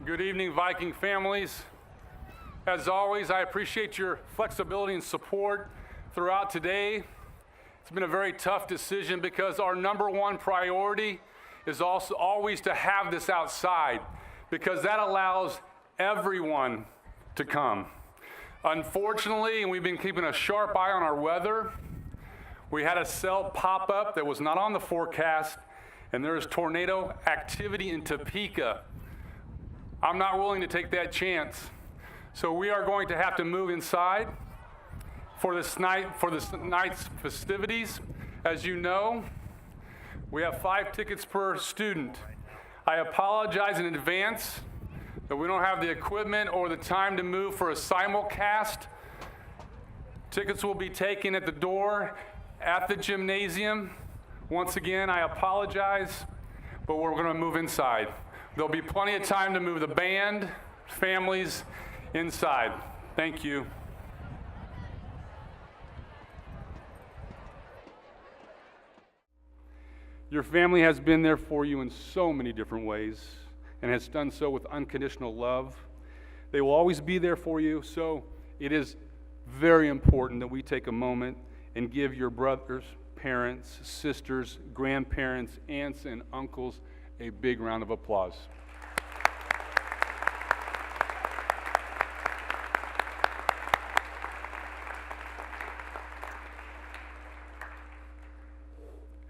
Good evening, Viking families. As always, I appreciate your flexibility and support throughout today. It's been a very tough decision because our number one priority is also always to have this outside, because that allows everyone to come. Unfortunately, and we've been keeping a sharp eye on our weather, we had a cell pop up that was not on the forecast, and there is tornado activity in Topeka. I'm not willing to take that chance. So we are going to have to move inside for this night's festivities. As you know, we have 5 tickets per student. I apologize in advance that we don't have the equipment or the time to move for a simulcast. Tickets will be taken at the door at the gymnasium. Once again, I apologize, but we're going to move inside. There'll be plenty of time to move the band, families inside. Thank you. Your family has been there for you in so many different ways and has done so with unconditional love. They will always be there for you, so it is very important that we take a moment and give your brothers, parents, sisters, grandparents, aunts, and uncles a big round of applause.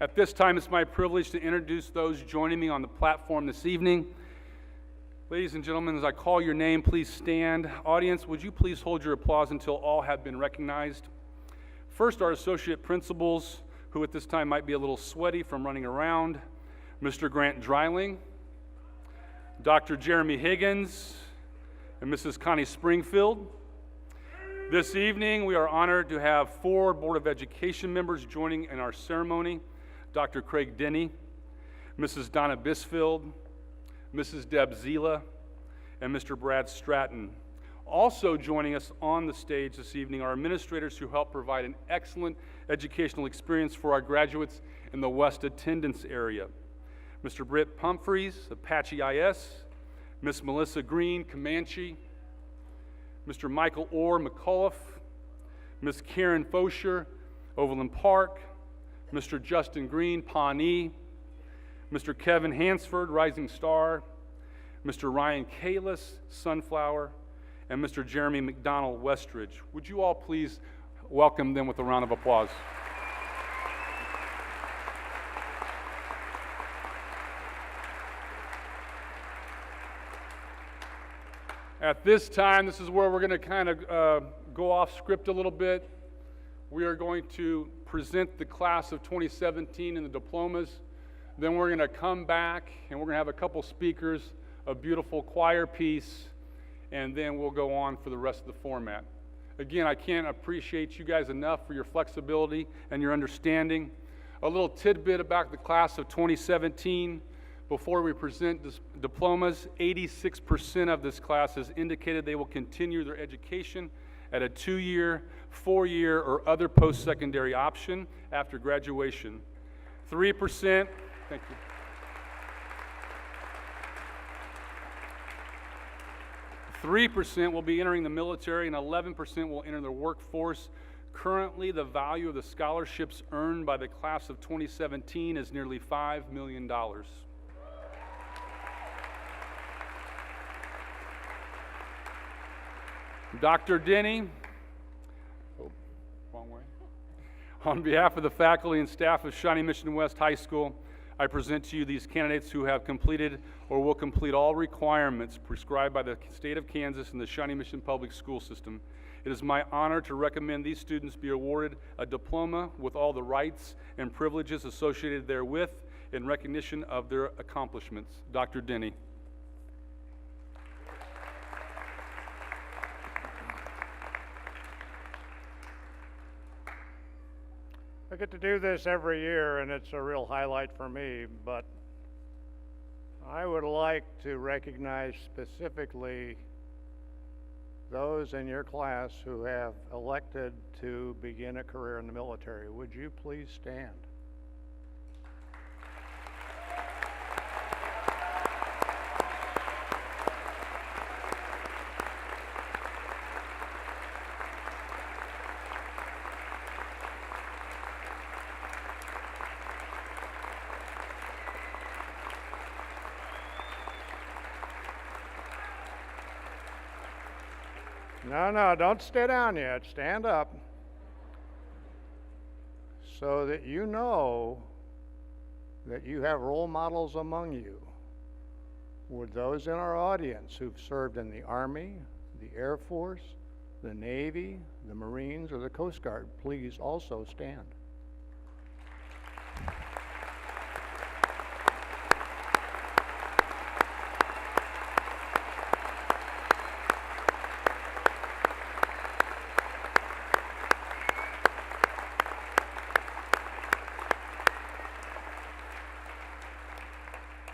At this time, it's my privilege to introduce those joining me on the platform this evening. Ladies and gentlemen, as I call your name, please stand. Audience, would you please hold your applause until all have been recognized? First, our associate principals, who at this time might be a little sweaty from running around. Mr. Grant Dreiling, Dr. Jeremy Higgins, and Mrs. Connie Springfield. This evening, we are honored to have 4 Board of Education members joining in our ceremony: Dr. Craig Denny, Mrs. Donna Bisfield, Mrs. Deb Zila, and Mr. Brad Stratton. Also joining us on the stage this evening are administrators who help provide an excellent educational experience for our graduates in the West Attendance area. Mr. Britt Humphreys, Apache IS, Miss Melissa Green, Comanche, Mr. Michael Orr, McAuliffe, Miss Karen Fosher, Overland Park, Mr. Justin Green, Pawnee, Mr. Kevin Hansford, Rising Star, Mr. Ryan Kalis, Sunflower, and Mr. Jeremy McDonald, Westridge. Would you all please welcome them with a round of applause? At this time, this is where we're going to kind of go off script a little bit. We are going to present the class of 2017 and the diplomas. Then we're going to come back and we're going to have a couple speakers, a beautiful choir piece, and then we'll go on for the rest of the format. Again, I can't appreciate you guys enough for your flexibility and your understanding. A little tidbit about the class of 2017. Before we present diplomas, 86% of this class has indicated they will continue their education at a 2-year, 4-year, or other post-secondary option after graduation. 3%, thank you. 3% will be entering the military, and 11% will enter the workforce. Currently, the value of the scholarships earned by the class of 2017 is nearly $5 million. Dr. Denny, wrong way. On behalf of the faculty and staff of Shawnee Mission West High School, I present to you these candidates who have completed or will complete all requirements prescribed by the state of Kansas and the Shawnee Mission Public School System. It is my honor to recommend these students be awarded a diploma with all the rights and privileges associated therewith in recognition of their accomplishments. Dr. Denny. I get to do this every year, and it's a real highlight for me, but I would like to recognize specifically those in your class who have elected to begin a career in the military. Would you please stand? No, don't stay down yet. Stand up so that you know that you have role models among you. Would those in our audience who've served in the Army, the Air Force, the Navy, the Marines, or the Coast Guard please also stand?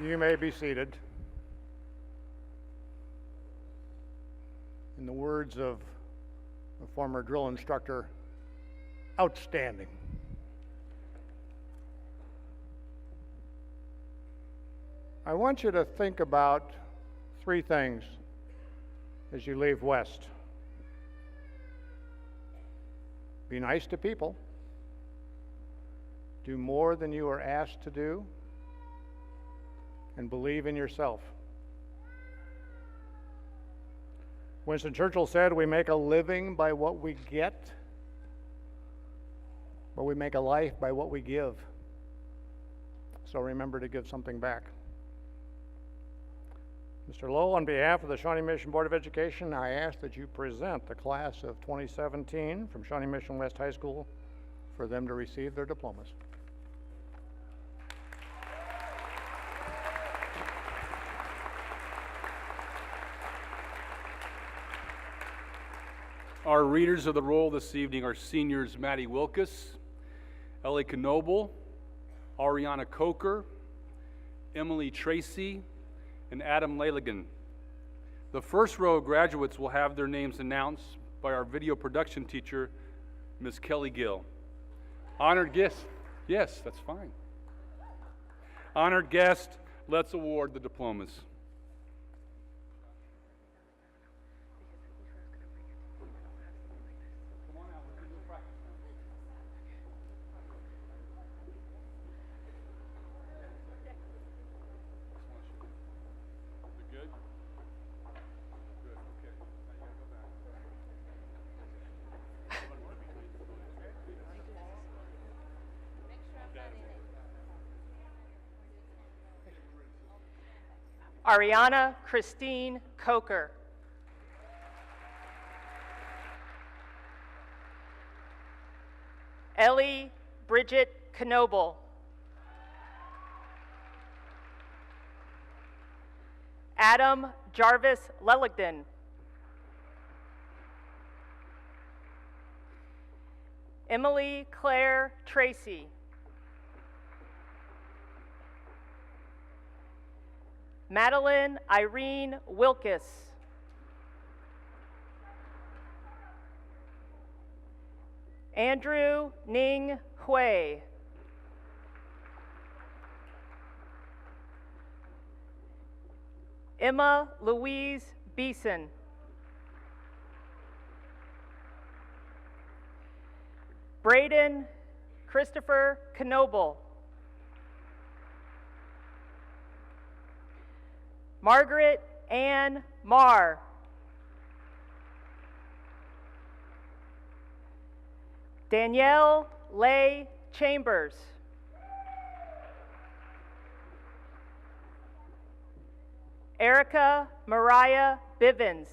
You may be seated. In the words of a former drill instructor, outstanding. I want you to think about three things as you leave West. Be nice to people. Do more than you are asked to do. And believe in yourself. Winston Churchill said, "We make a living by what we get, but we make a life by what we give." So remember to give something back. Mr. Lowell, on behalf of the Shawnee Mission Board of Education, I ask that you present the class of 2017 from Shawnee Mission West High School for them to receive their diplomas. Our readers of the roll this evening are seniors Maddie Wilkus, Ellie Knoble, Ariana Coker, Emily Tracy, and Adam Laligan. The first row of graduates will have their names announced by our video production teacher, Ms. Kelly Gill. Honored guest, yes, that's fine. Honored guest, let's award the diplomas. Ariana Christine Coker. Ellie Bridget Knoble. Adam Jarvis Leligdon. Emily Claire Tracy. Madeline Irene Wilkus. Andrew Ning Hui. Emma Louise Beeson. Braden Christopher Knoble. Margaret Ann Marr. Danielle Leigh Chambers. Erica Mariah Bivens.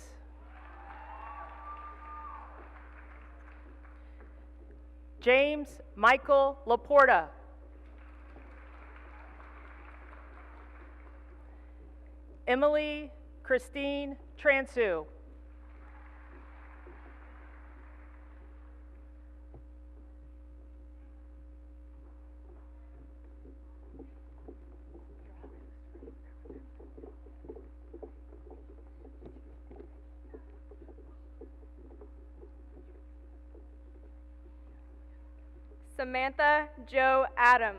James Michael Laporta. Emily Christine Transu. Samantha Jo Adam.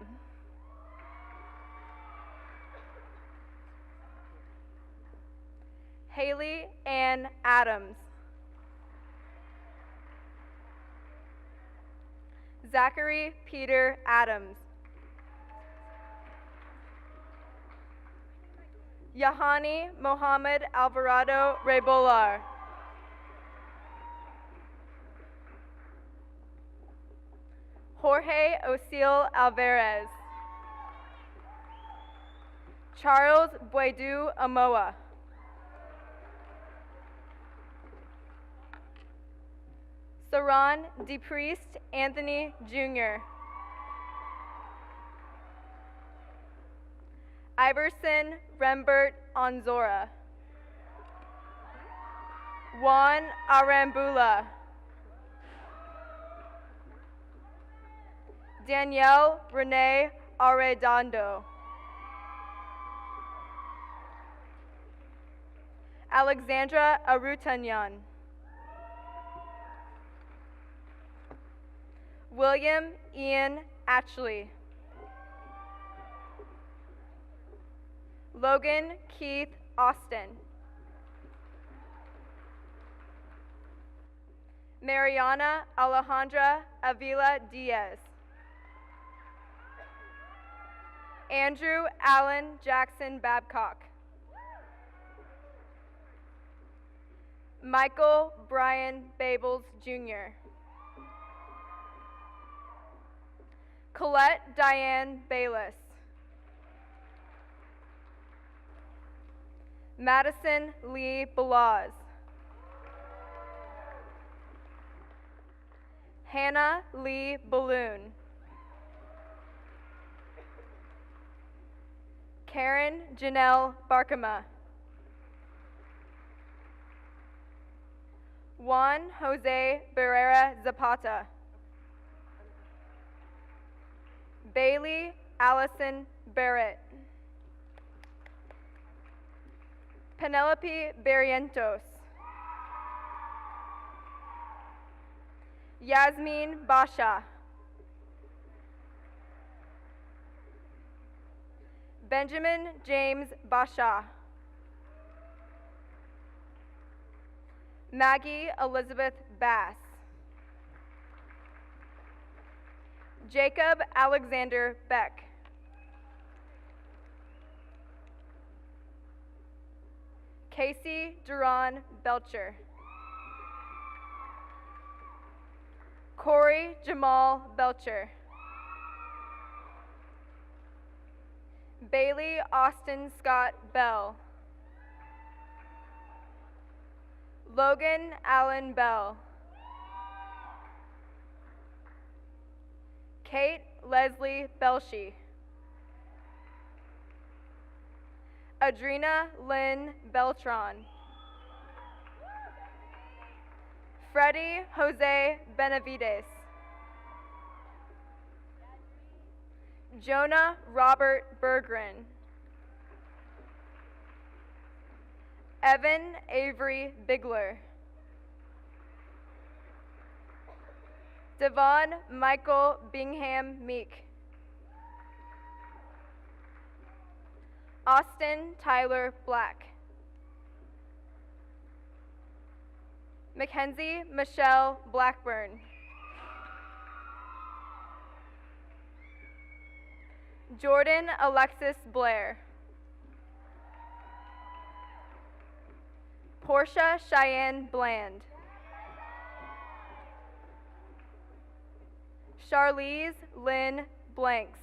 Haley Ann Adams. Zachary Peter Adams. Yahani Mohammed Alvarado Rebolar. Jorge Osil Alvarez. Charles Boidu Amoa. Saran DePriest Anthony Jr. Iverson Rembert Onzora. Juan Arambula. Danielle Renee Arredondo. Alexandra Arutanyan. William Ian Atchley. Logan Keith Austin. Mariana Alejandra Avila Diaz. Andrew Allen Jackson Babcock. Michael Brian Babels Jr. Colette Diane Bayless. Madison Lee Balaz. Hannah Lee Balloon. Karen Janelle Barkema. Juan Jose Barrera Zapata. Bailey Allison Barrett. Penelope Barrientos. Yasmin Basha. Benjamin James Basha. Maggie Elizabeth Bass. Jacob Alexander Beck. Casey Duran Belcher. Corey Jamal Belcher. Bailey Austin Scott Bell. Logan Allen Bell. Kate Leslie Belshi. Adrina Lynn Beltran. Freddie Jose Benavides. Jonah Robert Berggren. Evan Avery Bigler. Devon Michael Bingham Meek. Austin Tyler Black. Mackenzie Michelle Blackburn. Jordan Alexis Blair. Portia Cheyenne Bland. Charlize Lynn Blanks.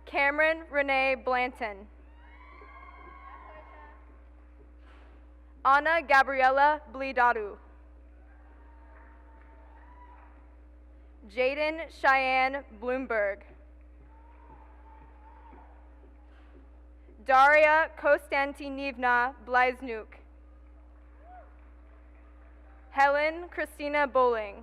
Cameron Renee Blanton. Anna Gabriella Blidaru. Jaden Cheyenne Bloomberg. Daria Konstantinivna Blaznuk. Helen Christina Bowling.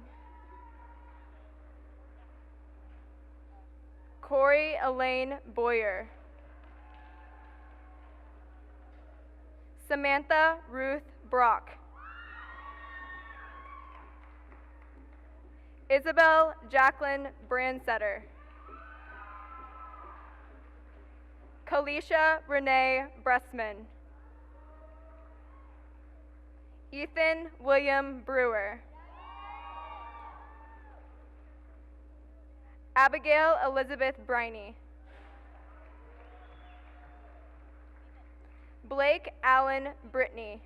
Corey Elaine Boyer. Samantha Ruth Brock. Isabel Jacqueline Brandsetter. Kalisha Renee Bressman. Ethan William Brewer. Abigail Elizabeth Briney. Blake Allen Brittany.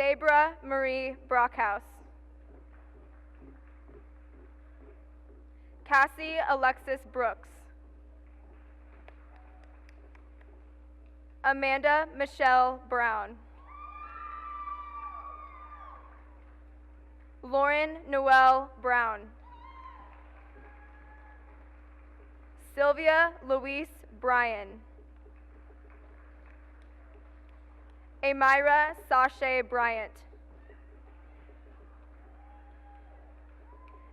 Sabra Marie Brockhouse. Cassie Alexis Brooks. Amanda Michelle Brown. Lauren Noel Brown. Sylvia Louise Bryan. Amira Sashay Bryant.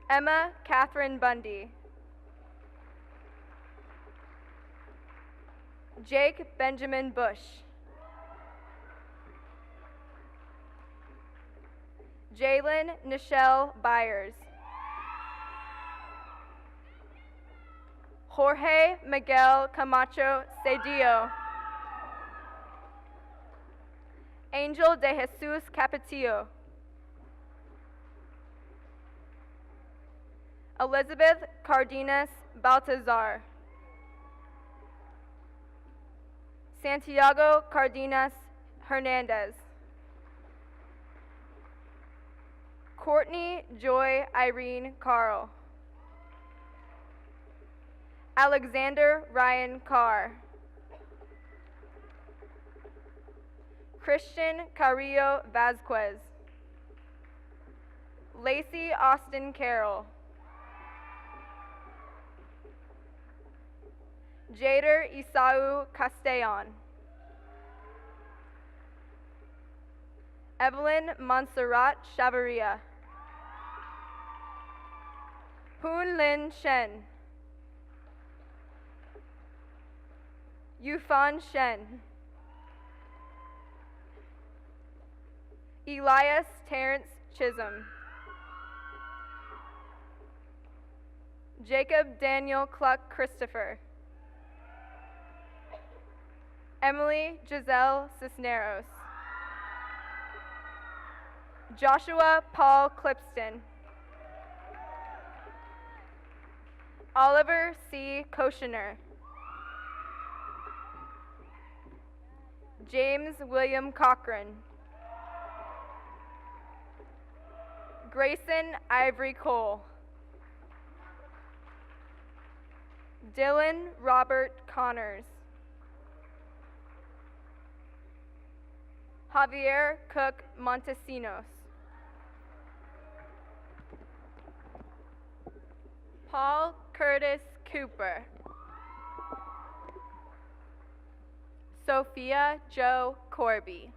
Emma Catherine Bundy. Jake Benjamin Bush. Jalen Nichelle Byers. Jorge Miguel Camacho Cedillo. Angel de Jesus Capetillo. Elizabeth Cardenas Baltazar. Santiago Cardenas Hernandez. Courtney Joy Irene Carl. Alexander Ryan Carr. Christian Carrillo Vasquez. Lacey Austin Carroll. Jader Isau Castellon. Evelyn Montserrat Chavarria. Poon Lin Shen. Yufan Shen. Elias Terrence Chisholm. Jacob Daniel Cluck Christopher. Emily Giselle Cisneros. Joshua Paul Clipston. Oliver C. Koshiner. James William Cochran. Grayson Ivory Cole. Dylan Robert Connors. Javier Cook Montesinos. Paul Curtis Cooper. Sophia Jo Corby.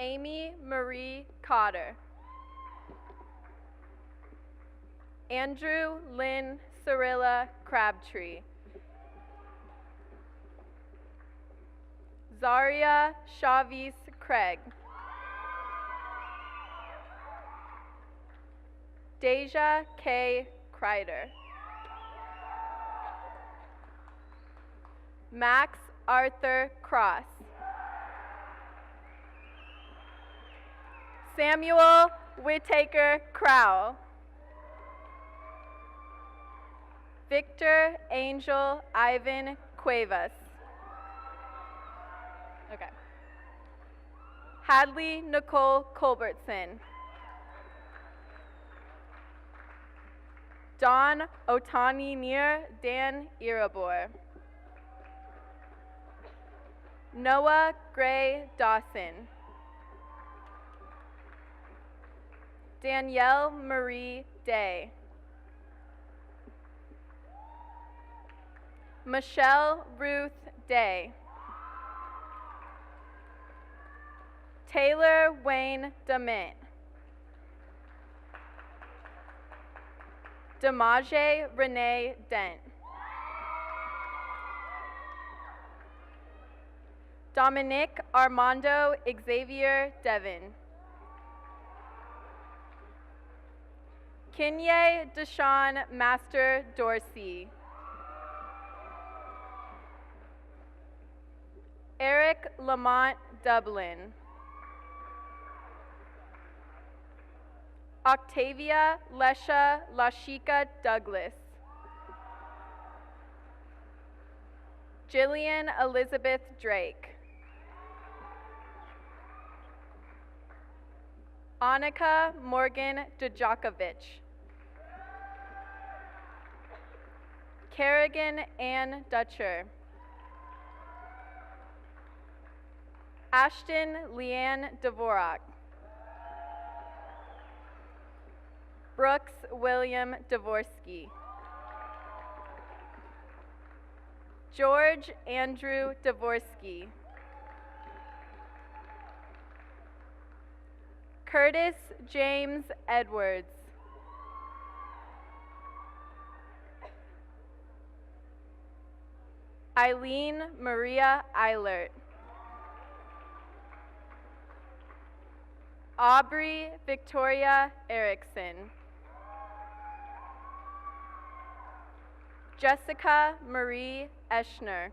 Amy Marie Cotter. Andrew Lynn Cirilla Crabtree. Zaria Chavez Craig. Deja K. Kreider. Max Arthur Cross. Samuel Whittaker Crowell. Victor Angel Ivan Cuevas. Okay. Hadley Nicole Culbertson. Don Otani Near Dan Irabor. Noah Gray Dawson. Danielle Marie Day. Michelle Ruth Day. Taylor Wayne Demint. Demaje Renee Dent. Dominic Armando Xavier Devon. Kinye Deshawn Master Dorsey. Eric Lamont Dublin. Octavia Lesha Lashika Douglas. Jillian Elizabeth Drake. Annika Morgan Djokovic. Kerrigan Ann Dutcher. Ashton Leanne Dvorak. Brooks William Dvorsky. George Andrew Dvorsky. Curtis James Edwards. Eileen Maria Eilert. Aubrey Victoria Erickson. Jessica Marie Eschner.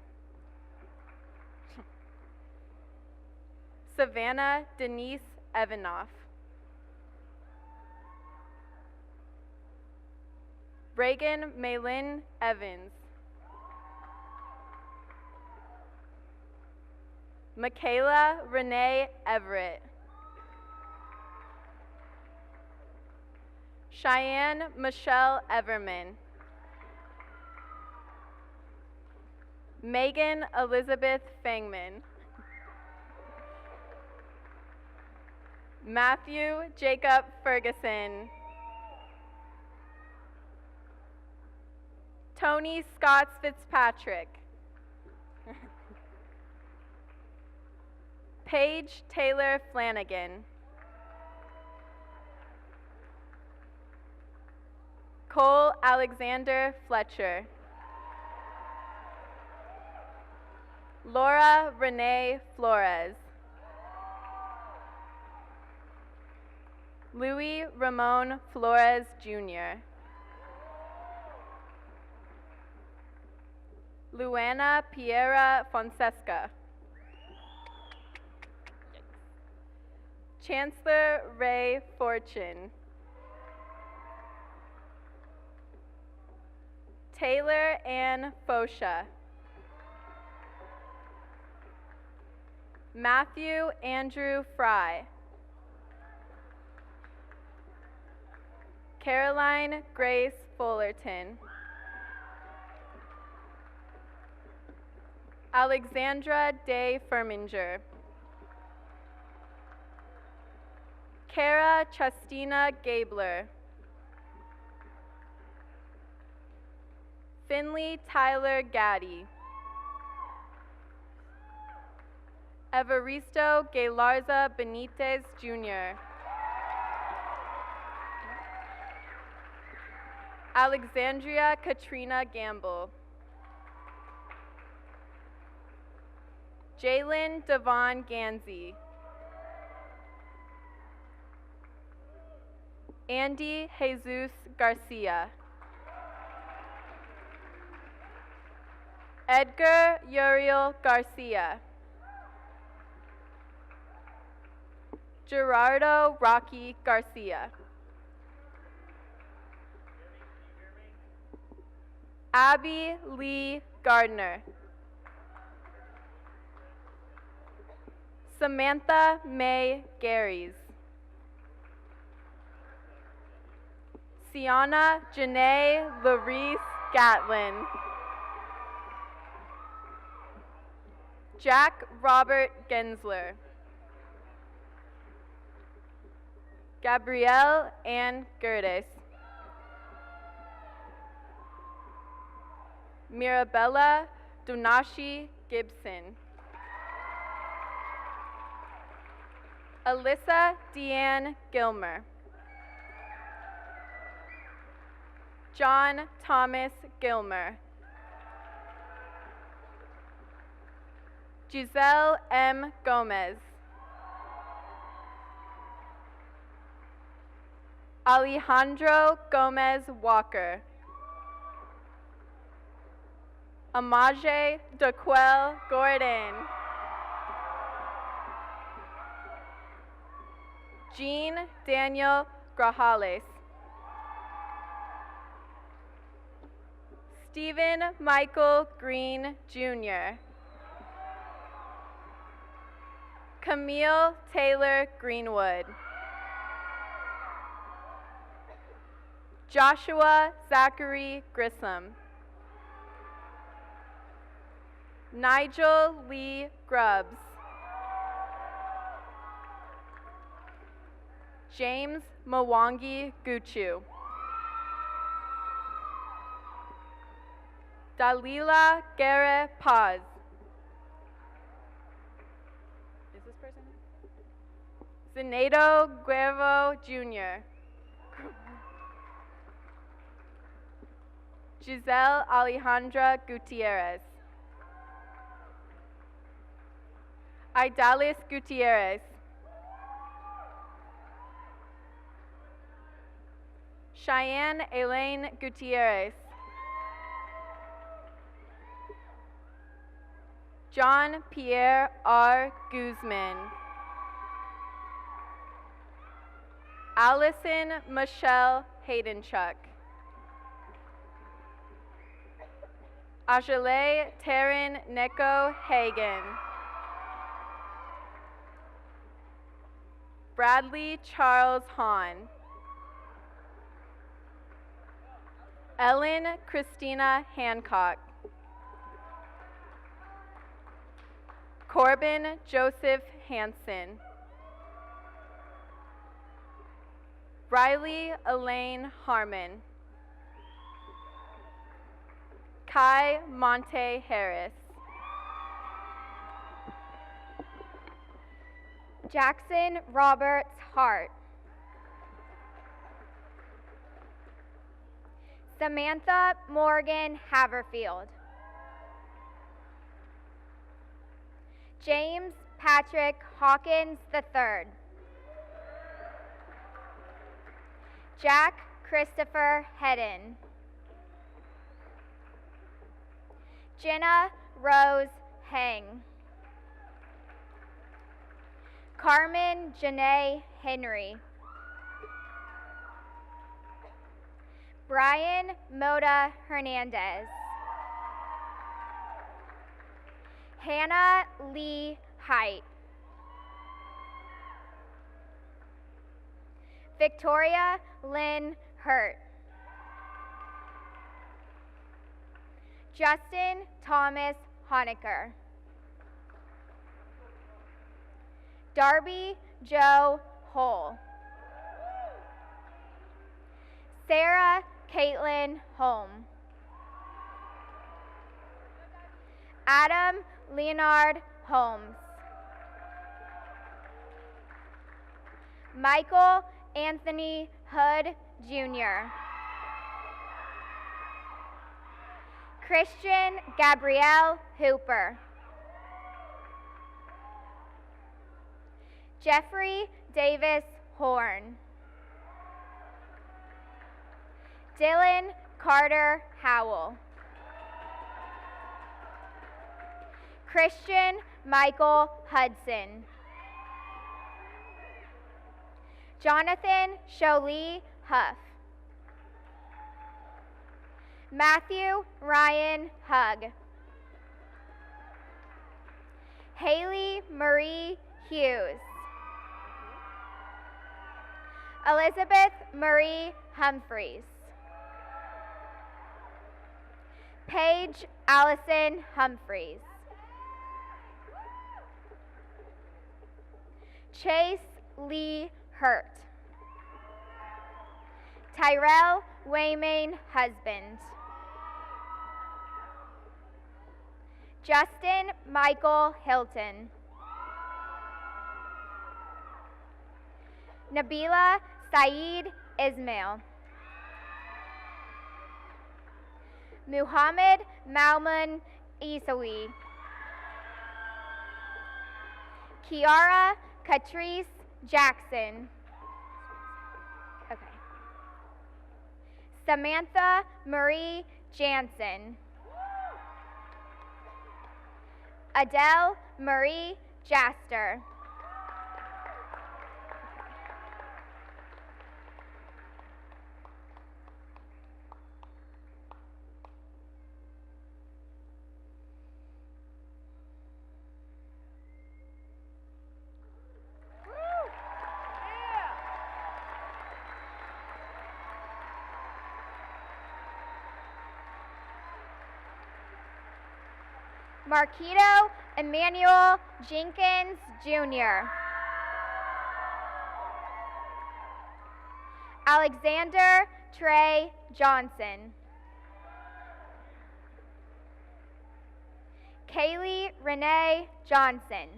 Savannah Denise Evanoff. Reagan Maylin Evans. Michaela Renee Everett. Cheyenne Michelle Everman. Megan Elizabeth Fangman. Matthew Jacob Ferguson. Tony Scott Fitzpatrick. Paige Taylor Flanagan. Cole Alexander Fletcher. Laura Renee Flores. Louis Ramon Flores Jr. Luana Piera Fonseca. Chancellor Ray Fortune. Taylor Ann Fosha. Matthew Andrew Fry. Caroline Grace Fullerton. Alexandra Day Firminger. Kara Chestina Gabler. Finley Tyler Gaddy. Evaristo Galarza Benitez Jr. Alexandria Katrina Gamble. Jalen Devon Gansey. Andy Jesus Garcia. Edgar Uriel Garcia. Gerardo Rocky Garcia. Abby Lee Gardner. Samantha May Garys. Sienna Janae Larice Gatlin. Jack Robert Gensler. Gabrielle Ann Gerdes. Mirabella Dunashi Gibson. Alyssa Deanne Gilmer. John Thomas Gilmer. Giselle M. Gomez. Alejandro Gomez Walker. Amaje Daquel Gordon. Jean Daniel Grajales. Stephen Michael Green Jr. Camille Taylor Greenwood. Joshua Zachary Grissom. Nigel Lee Grubbs. James Mwangi Guchu. Dalila Gere Paz. Is this person? Zenato Guerrero Jr. Giselle Alejandra Gutierrez. Idalis Gutierrez. Cheyenne Elaine Gutierrez. John Pierre R. Guzman. Allison Michelle Haydenchuk. Ajale Taryn Neko Hagan. Bradley Charles Hahn. Ellen Christina Hancock. Corbin Joseph Hansen. Riley Elaine Harmon. Kai Monte Harris. Jackson Roberts Hart. Samantha Morgan Haverfield. James Patrick Hawkins III. Jack Christopher Hedden. Jenna Rose Heng. Carmen Janae Henry. Brian Moda Hernandez. Hannah Lee Height. Victoria Lynn Hurt. Justin Thomas Honecker. Darby Joe Hull. Sarah Caitlin Holm. Adam Leonard Holmes. Michael Anthony Hood Jr. Christian Gabrielle Hooper. Jeffrey Davis Horn. Dylan Carter Howell. Christian Michael Hudson. Jonathan Jolie Huff. Matthew Ryan Hugg. Haley Marie Hughes. Elizabeth Marie Humphreys. Paige Allison Humphreys. Chase Lee Hurt. Tyrell Waymain Husband. Justin Michael Hilton. Nabila Saeed Ismail. Muhammad Malman Isawi. Kiara Catrice Jackson. Okay. Samantha Marie Jansen. Adele Marie Jaster. Marquito Emmanuel Jenkins, Jr. Alexander Trey Johnson. Kaylee Renee Johnson.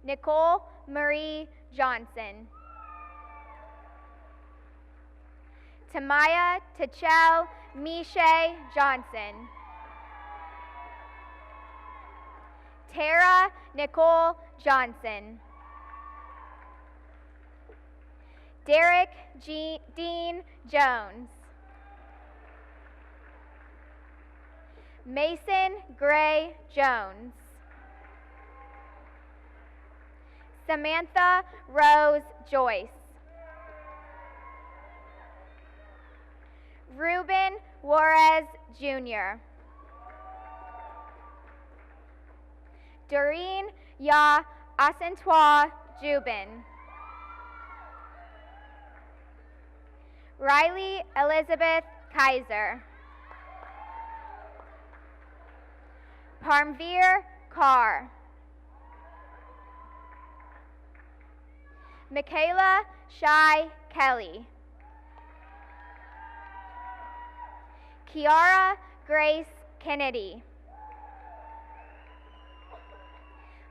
Nicole Marie Johnson. Tamaya Tachel Miche Johnson. Tara Nicole Johnson. Derek Dean Jones. Mason Gray Jones. Samantha Rose Joyce. Ruben Juarez Jr. Doreen Ya Asentois Jubin. Riley Elizabeth Kaiser. Parmveer Carr. Michaela Shai Kelly. Kiara Grace Kennedy.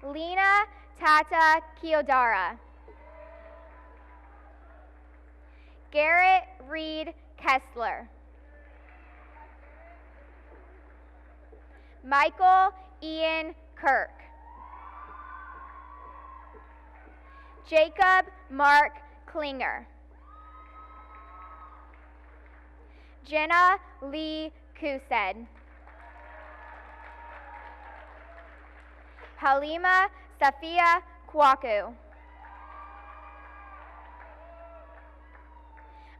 Lena Tata Kiodara. Garrett Reed Kessler. Michael Ian Kirk. Jacob Mark Klinger. Jenna Lee Kused. Halima Safia Kwaku.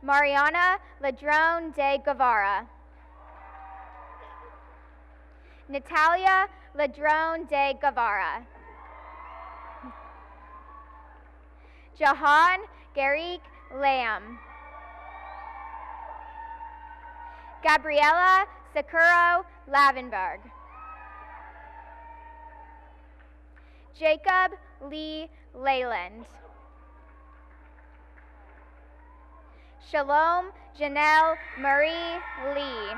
Mariana Ladrone de Guevara. Natalia Ladrone de Guevara. Jahan Garik Lamb. Gabriela Sakuro Lavenberg. Jacob Lee Leyland. Shalom Janelle Marie Lee.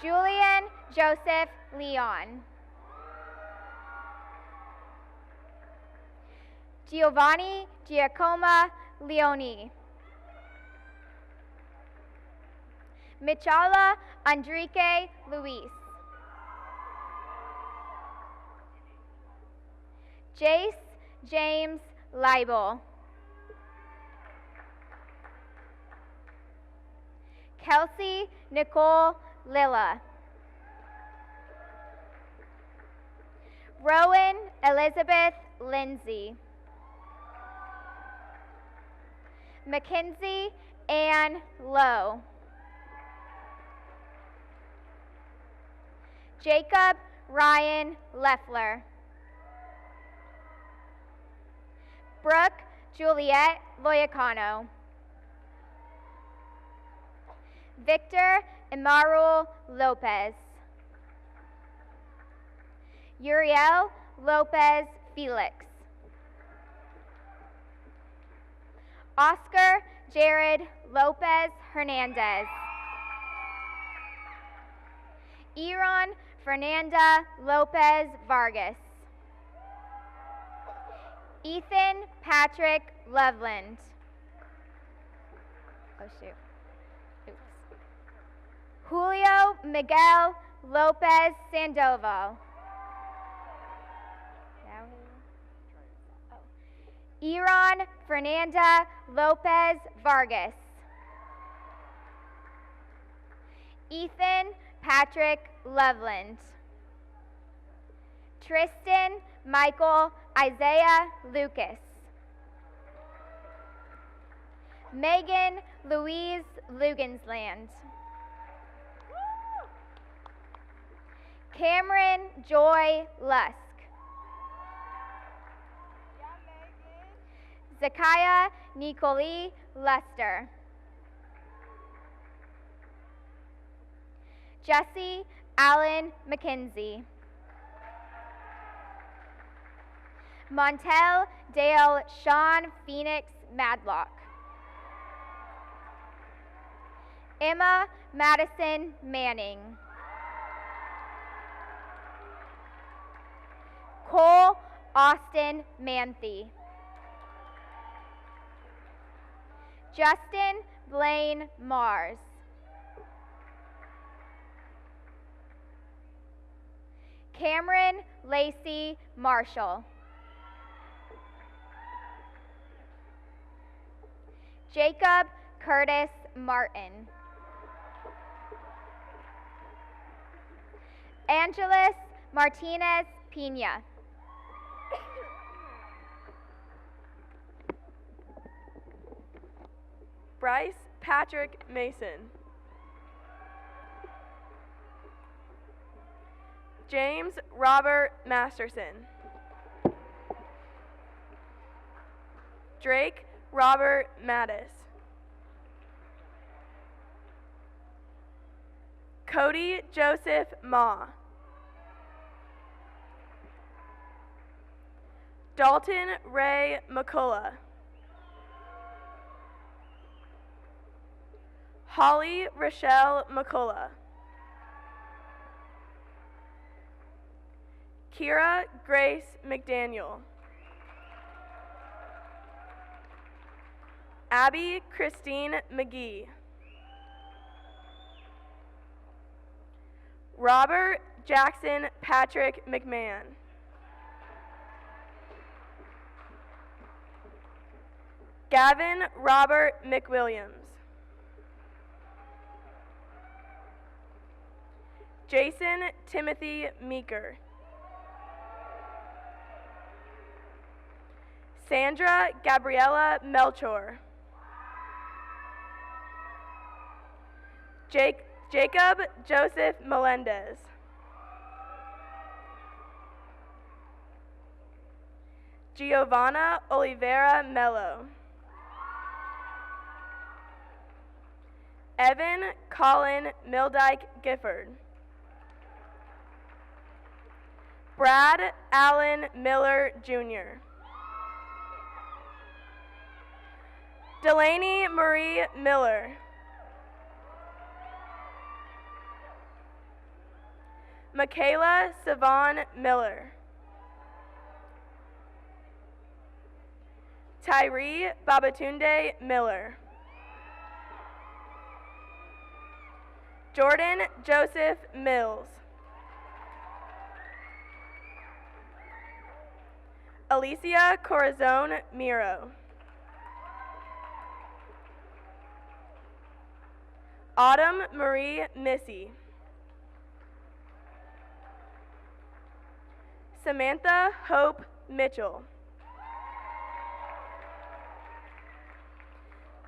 Julian Joseph Leon. Giovanni Giacomo Leoni. Michala Andrique Luis. Jace James Leibel. Kelsey Nicole Lilla. Rowan Elizabeth Lindsay. Mackenzie Ann Lowe. Jacob Ryan Leffler. Brooke Juliet Loyacano. Victor Emarul Lopez. Uriel Lopez Felix. Oscar Jared Lopez Hernandez. Iran Fernanda Lopez Vargas. Ethan Patrick Loveland. Oh shoot. Oops. Julio Miguel Lopez Sandoval. Iran Fernanda Lopez Vargas. Ethan Patrick Loveland. Tristan Michael Isaiah Lucas. Megan Louise Lugansland. Cameron Joy Lusk. Zakaya Nicole Lester. Jesse Allen McKenzie. Montel Dale Sean Phoenix Madlock. Emma Madison Manning. Cole Austin Manthe. Justin Blaine Mars. Cameron Lacey Marshall. Jacob Curtis Martin. Angeles Martinez Pena. Bryce Patrick Mason. James Robert Masterson. Drake Robert Mattis. Cody Joseph Ma. Dalton Ray McCullough. Holly Rochelle McCullough. Kira Grace McDaniel. Abby Christine McGee. Robert Jackson Patrick McMahon. Gavin Robert McWilliams. Jason Timothy Meeker. Sandra Gabriella Melchor. Jacob Joseph Melendez. Giovanna Oliveira Mello. Evan Colin Mildyke Gifford. Brad Allen Miller Jr. Delaney Marie Miller. Michaela Savon Miller. Tyree Babatunde Miller. Jordan Joseph Mills. Alicia Corazon Miro. Autumn Marie Missy. Samantha Hope Mitchell.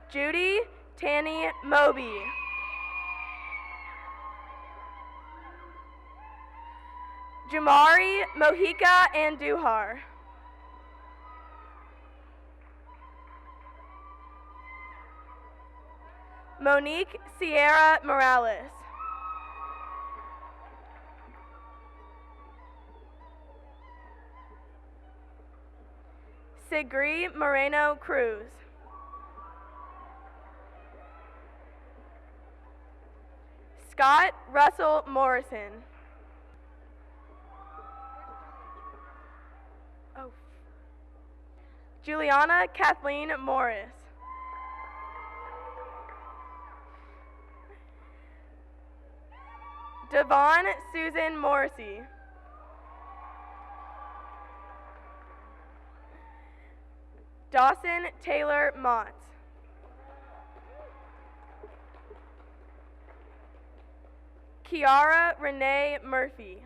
Judy Tanny Moby. Jamari Mohika Andujar. Monique Sierra Morales. Sigri Moreno Cruz. Scott Russell Morrison. Juliana Kathleen Morris. Devon Susan Morrissey. Dawson Taylor Mott. Kiara Renee Murphy.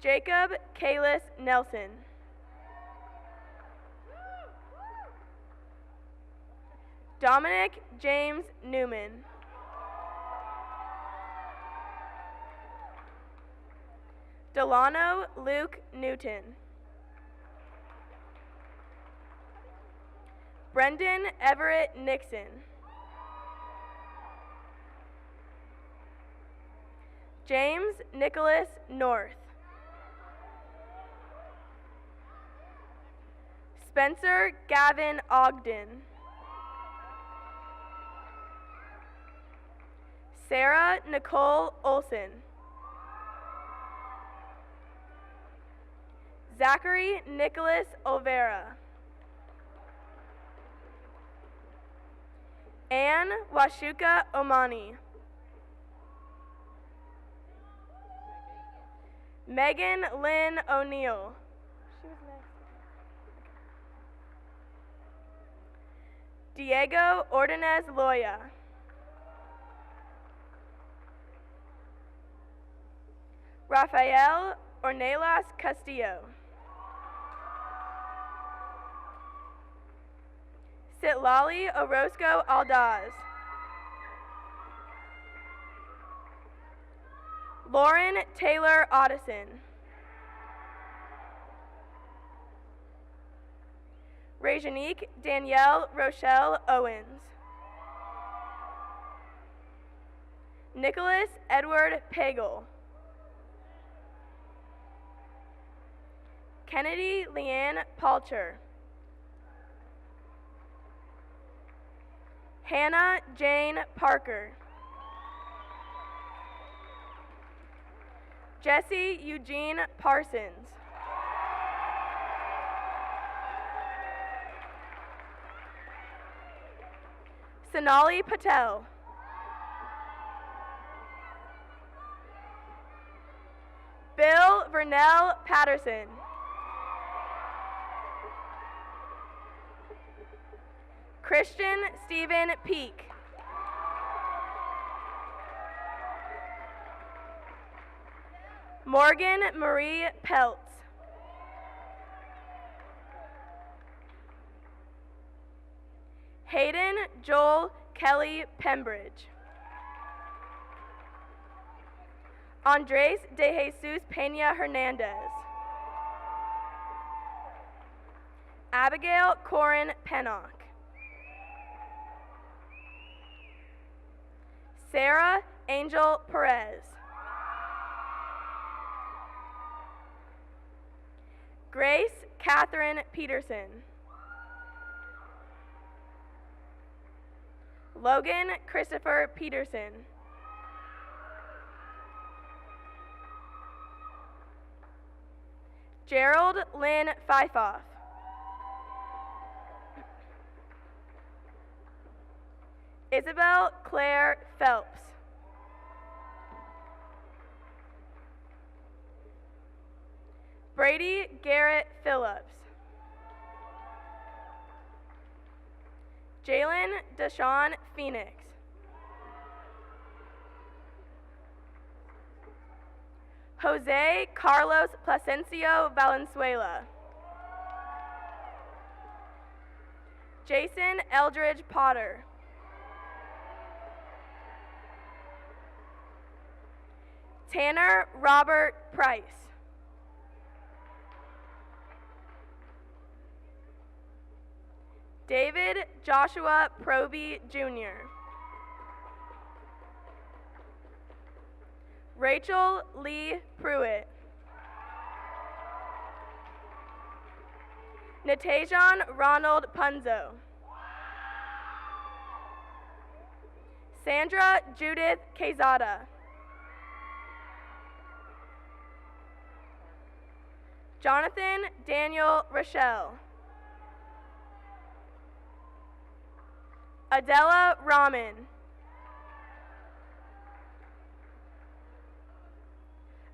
Jacob Kalis Nelson. Dominic James Newman. Delano Luke Newton. Brendan Everett Nixon. James Nicholas North. Spencer Gavin Ogden. Sarah Nicole Olson. Zachary Nicholas Olvera. Anne Washuka Omani. Megan Lynn O'Neill. She was next. Diego Ordonez Loya. Rafael Ornelas Castillo. Sitlali Orozco Aldaz. Lauren Taylor Otteson. Rejanique Danielle Rochelle Owens. Nicholas Edward Pagel. Kennedy Leanne Palcher. Hannah Jane Parker. Jesse Eugene Parsons. Sonali Patel. Bill Vernell Patterson. Christian Stephen Peak. Morgan Marie Peltz. Hayden Joel Kelly Pembridge. Andres de Jesus Peña Hernandez. Abigail Corin Pennock. Sarah Angel Perez. Grace Catherine Peterson. Logan Christopher Peterson. Gerald Lynn Pfeiffoff. Isabel Claire Phelps. Brady Garrett Phillips. Jalen Deshaun Phoenix. Jose Carlos Placencio Valenzuela. Jason Eldridge Potter. Tanner Robert Price. David Joshua Proby Jr. Rachel Lee Pruitt. Natajon Ronald Punzo. Sandra Judith Quezada. Jonathan Daniel Rochelle. Adela Rahman.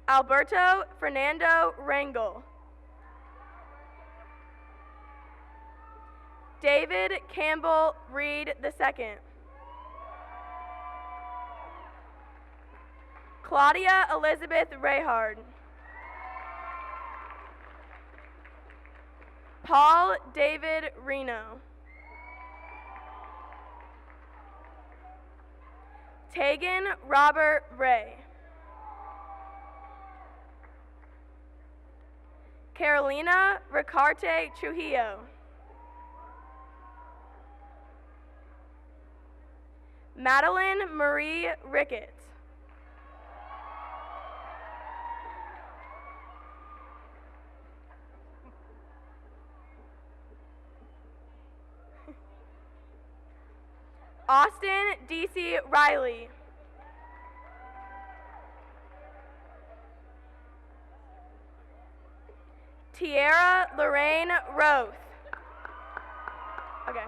Alberto Fernando Rangel. David Campbell Reed II. Claudia Elizabeth Rayhard. Paul David Reno. Tegan Robert Ray. Carolina Ricarte Trujillo. Madeline Marie Ricketts. Austin D.C. Riley. Tiara Lorraine Roth. Okay.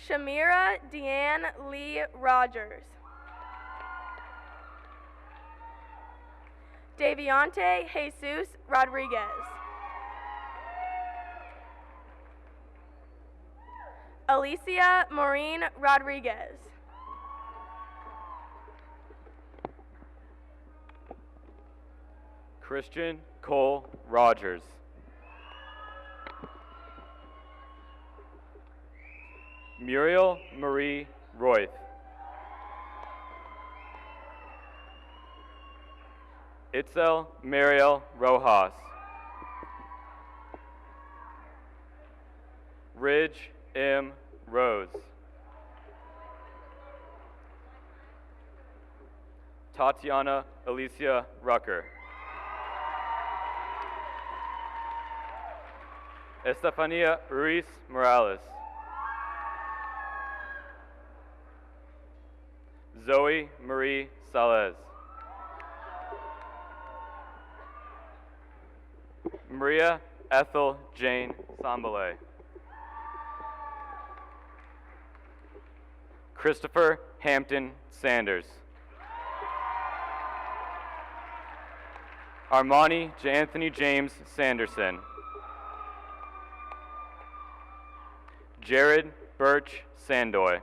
Shamira Deanne Lee Rogers. Davionte Jesus Rodriguez. Alicia Maureen Rodriguez. Christian Cole Rogers. Muriel Marie Royth. Itzel Mariel Rojas. Ridge M. Rose. Tatiana Alicia Rucker. Estefania Ruiz Morales. Zoe Marie Salez. Maria Ethel Jane Sambale. Christopher Hampton Sanders. Armani J. Anthony James Sanderson. Jared Birch Sandoy.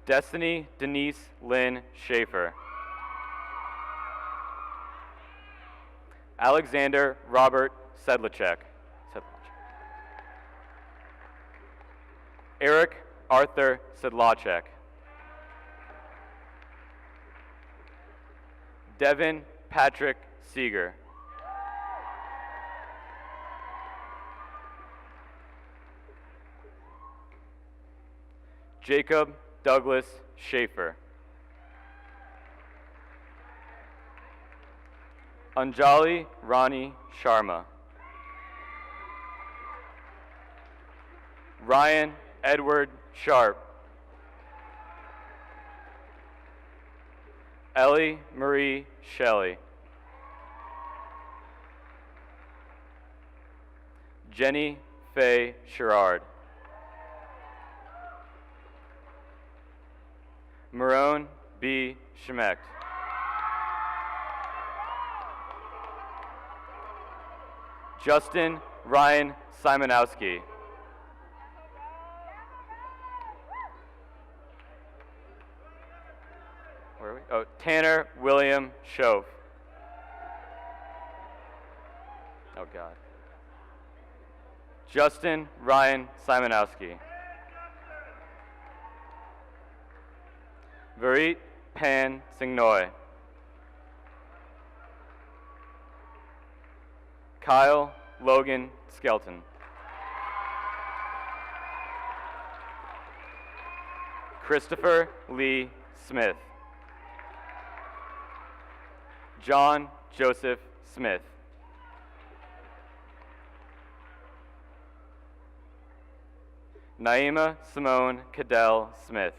Destiny Denise Lynn Schaefer. Alexander Robert Sedlacek. Eric Arthur Sedlacek. Devin Patrick Seeger. Jacob Douglas Schaefer. Anjali Rani Sharma. Ryan Edward Sharp. Ellie Marie Shelley. Jenny Faye Sherrard. Marone B. Schemecht. Justin Ryan Simonowski. Where are we? Oh, Tanner William Shove. Oh, God. Justin Ryan Simonowski. Varit Pan Singnoy. Kyle Logan Skelton. Christopher Lee Smith. John Joseph Smith. Naima Simone Cadell Smith.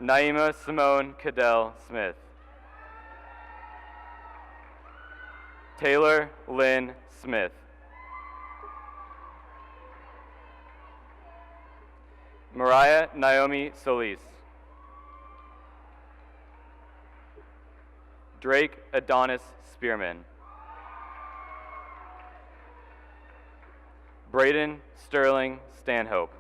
Naima Simone Cadell Smith. Taylor Lynn Smith. Mariah Naomi Solis. Drake Adonis Spearman. Braden Sterling Stanhope.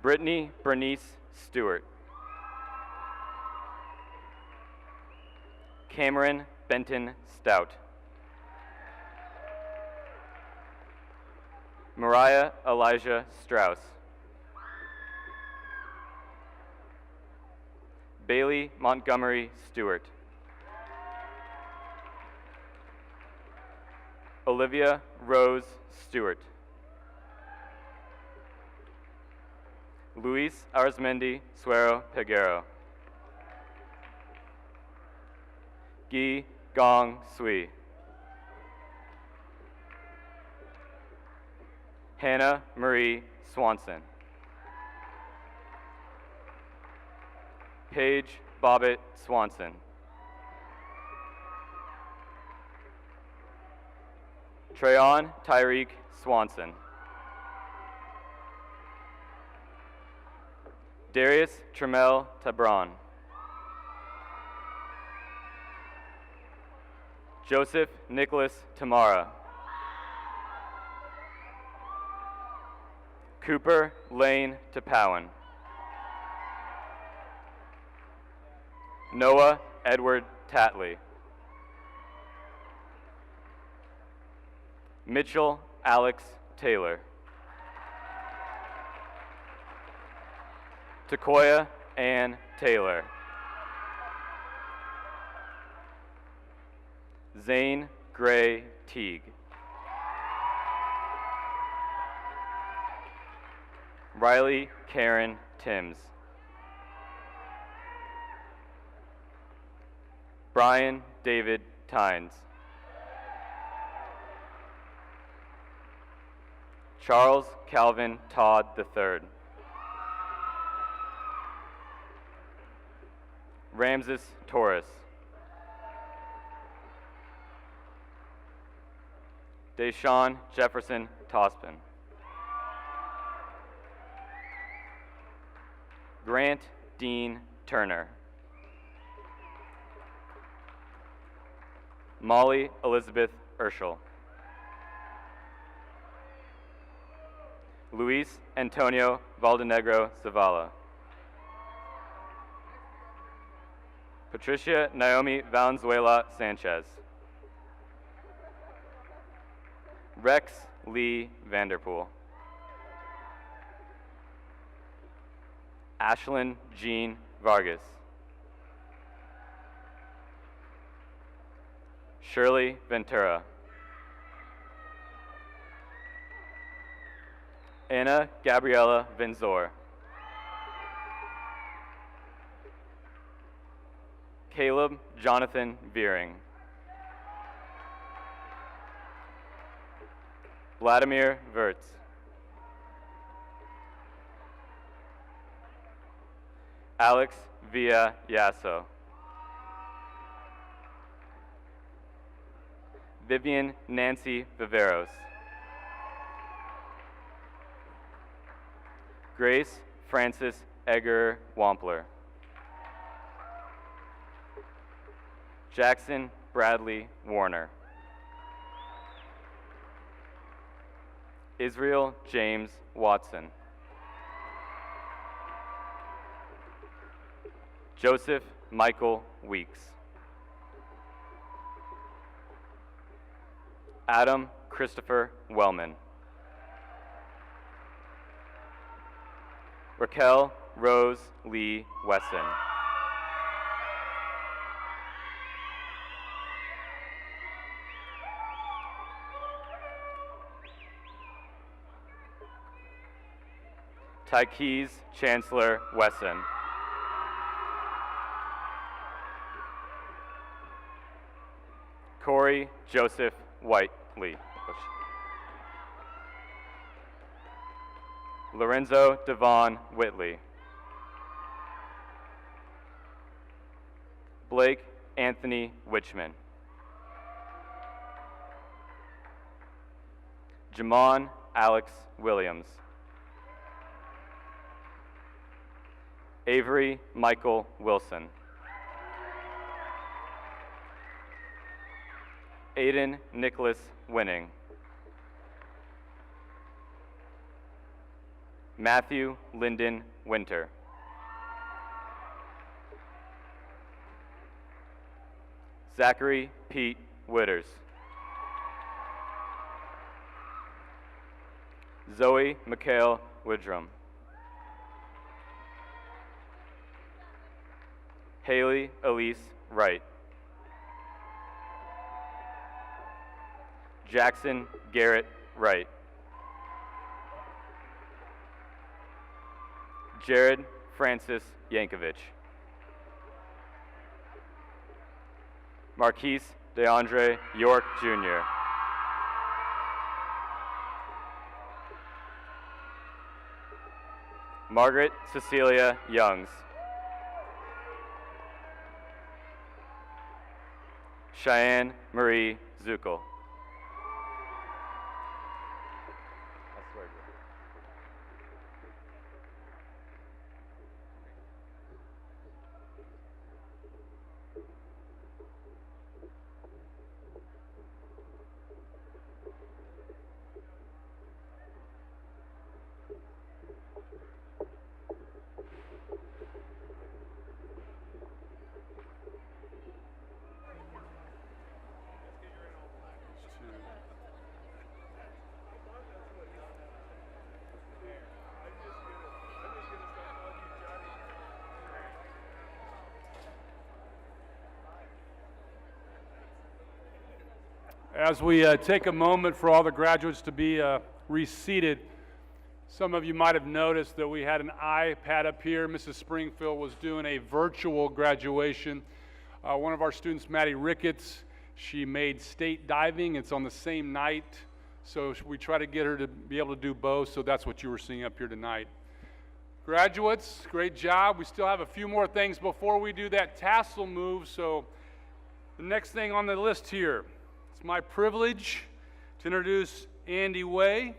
Brittany Bernice Stewart. Cameron Benton Stout. Mariah Elijah Strauss. Bailey Montgomery Stewart. Olivia Rose Stewart. Luis Arzmendi Suero Peguero. Guy Gong Sui. Hannah Marie Swanson. Paige Bobbitt Swanson. Treyon Tyreek Swanson. Darius Tremel Tabron. Joseph Nicholas Tamara. Cooper Lane Tapowan. Noah Edward Tatley. Mitchell Alex Taylor. Takoya Ann Taylor. Zane Gray Teague. Riley Karen Timms. Brian David Tynes. Charles Calvin Todd III. Ramses Torres. Deshaun Jefferson Tospin. Grant Dean Turner. Molly Elizabeth Urschel. Luis Antonio Valdenegro Zavala. Patricia Naomi Valenzuela Sanchez. Rex Lee Vanderpool. Ashlyn Jean Vargas. Shirley Ventura. Anna Gabriela Vinzor. Caleb Jonathan Veering. Vladimir Vertz. Alex Villa Yasso. Vivian Nancy Viveros. Grace Frances Egger Wampler. Jackson Bradley Warner. Israel James Watson. Joseph Michael Weeks. Adam Christopher Wellman. Raquel Rose Lee Wesson. Tykees Chancellor Wesson. Corey Joseph Whiteley. Lorenzo Devon Whitley. Blake Anthony Witchman. Jamon Alex Williams. Avery Michael Wilson. Aiden Nicholas Winning. Matthew Lyndon Winter. Zachary Pete Witters. Zoe McHale Widrum. Haley Elise Wright. Jackson Garrett Wright. Jared Francis Yankovich. Marquise DeAndre York Jr. Margaret Cecilia Youngs. Cheyenne Marie Zuckel. As we take a moment for all the graduates to be reseated, some of you might have noticed that we had an iPad up here. Mrs. Springfield was doing a virtual graduation. One of our students, Maddie Ricketts, she made state diving. It's on the same night, so we try to get her to be able to do both, so that's what you were seeing up here tonight. Graduates, great job. We still have a few more things before we do that tassel move, so the next thing on the list here, it's my privilege to introduce Andy Way.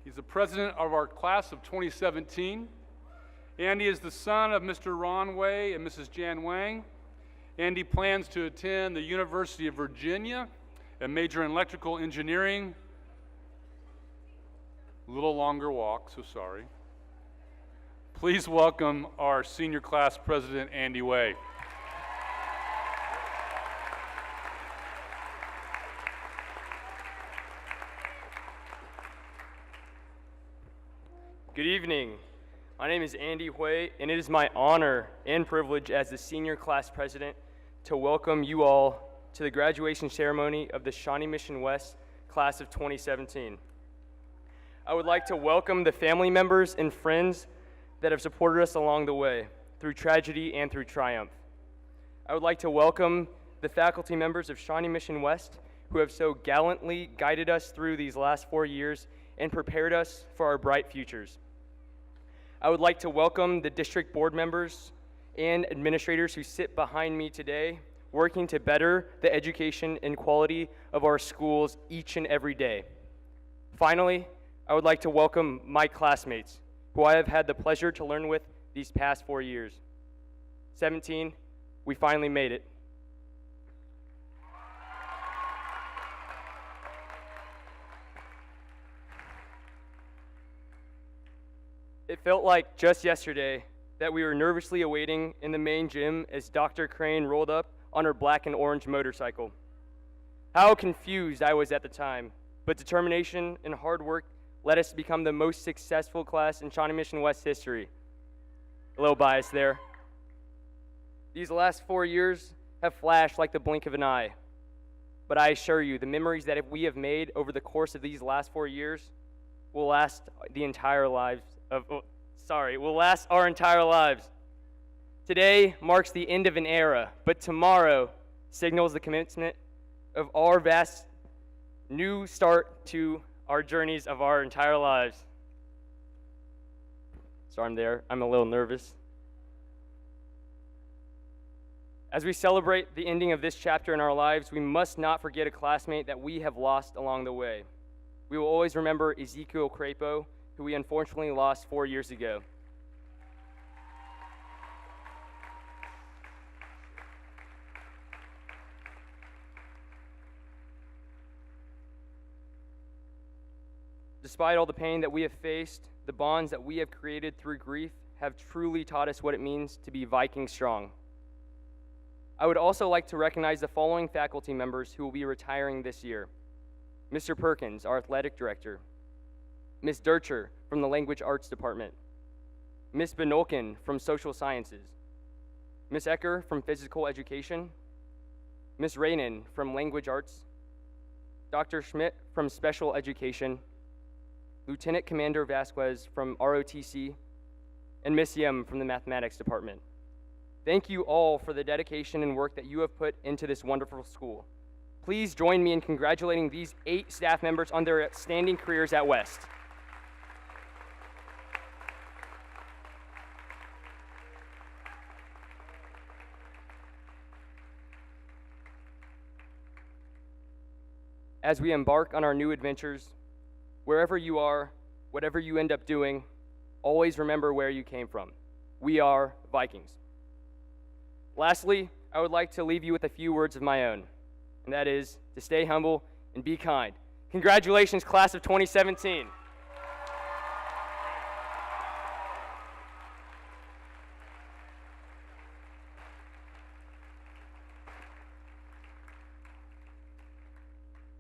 He's the president of our class of 2017. Andy is the son of Mr. Ron Way and Mrs. Jan Wang. Andy plans to attend the University of Virginia and major in electrical engineering. A little longer walk, so sorry. Please welcome our senior class president, Andy Way. Good evening. My name is Andy Hui, and it is my honor and privilege as the senior class president to welcome you all to the graduation ceremony of the Shawnee Mission West class of 2017. I would like to welcome the family members and friends that have supported us along the way, through tragedy and through triumph. I would like to welcome the faculty members of Shawnee Mission West who have so gallantly guided us through these last 4 years and prepared us for our bright futures. I would like to welcome the district board members and administrators who sit behind me today, working to better the education and quality of our schools each and every day. Finally, I would like to welcome my classmates, who I have had the pleasure to learn with these past 4 years. 17, we finally made it. It felt like just yesterday that we were nervously awaiting in the main gym as Dr. Crane rolled up on her black and orange motorcycle. How confused I was at the time, but determination and hard work led us to become the most successful class in Shawnee Mission West history. A little bias there. These last 4 years have flashed like the blink of an eye, but I assure you, the memories that we have made over the course of these last 4 years will last the entire lives. Will last our entire lives. Today marks the end of an era, but tomorrow signals the commencement of our vast new start to our journeys of our entire lives. Sorry, I'm a little nervous. As we celebrate the ending of this chapter in our lives, we must not forget a classmate that we have lost along the way. We will always remember Ezekiel Crapo, who we unfortunately lost 4 years ago. Despite all the pain that we have faced, the bonds that we have created through grief have truly taught us what it means to be Viking strong. I would also like to recognize the following faculty members who will be retiring this year. Mr. Perkins, our athletic director. Ms. Durcher from the Language Arts Department, Ms. Benolkin from Social Sciences, Ms. Ecker from Physical Education, Ms. Rainin from Language Arts, Dr. Schmidt from Special Education, Lieutenant Commander Vasquez from ROTC, and Ms. Yim from the Mathematics Department. Thank you all for the dedication and work that you have put into this wonderful school. Please join me in congratulating these 8 staff members on their outstanding careers at West. As we embark on our new adventures, wherever you are, whatever you end up doing, always remember where you came from. We are Vikings. Lastly, I would like to leave you with a few words of my own, and that is to stay humble and be kind. Congratulations, class of 2017.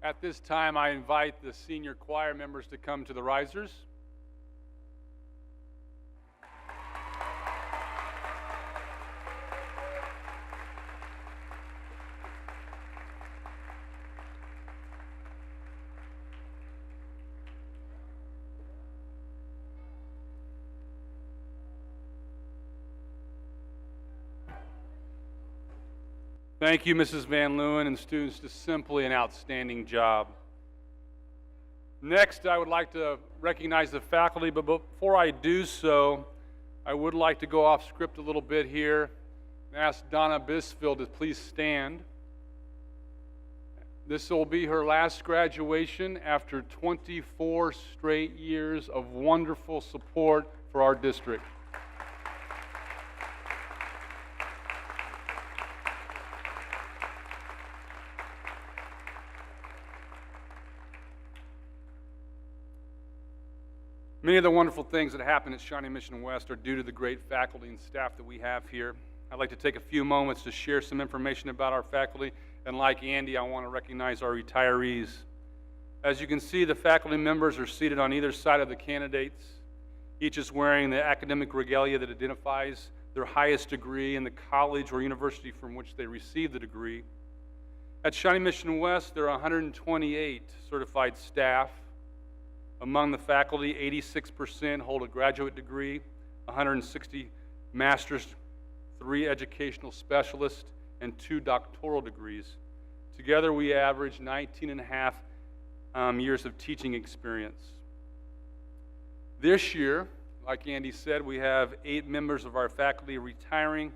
At this time, I invite the senior choir members to come to the risers. Thank you, Mrs. Van Leeuwen and students. Just simply an outstanding job. Next, I would like to recognize the faculty, but before I do so, I would like to go off script a little bit here and ask Donna Bisfield to please stand. This will be her last graduation after 24 straight years of wonderful support for our district. Many of the wonderful things that happen at Shawnee Mission West are due to the great faculty and staff that we have here. I'd like to take a few moments to share some information about our faculty, and like Andy, I want to recognize our retirees. As you can see, the faculty members are seated on either side of the candidates. Each is wearing the academic regalia that identifies their highest degree and the college or university from which they received the degree. At Shawnee Mission West, there are 128 certified staff. Among the faculty, 86% hold a graduate degree, 160 master's, 3 educational specialists, and 2 doctoral degrees. Together, we average 19 and a half years of teaching experience. This year, like Andy said, we have 8 members of our faculty retiring.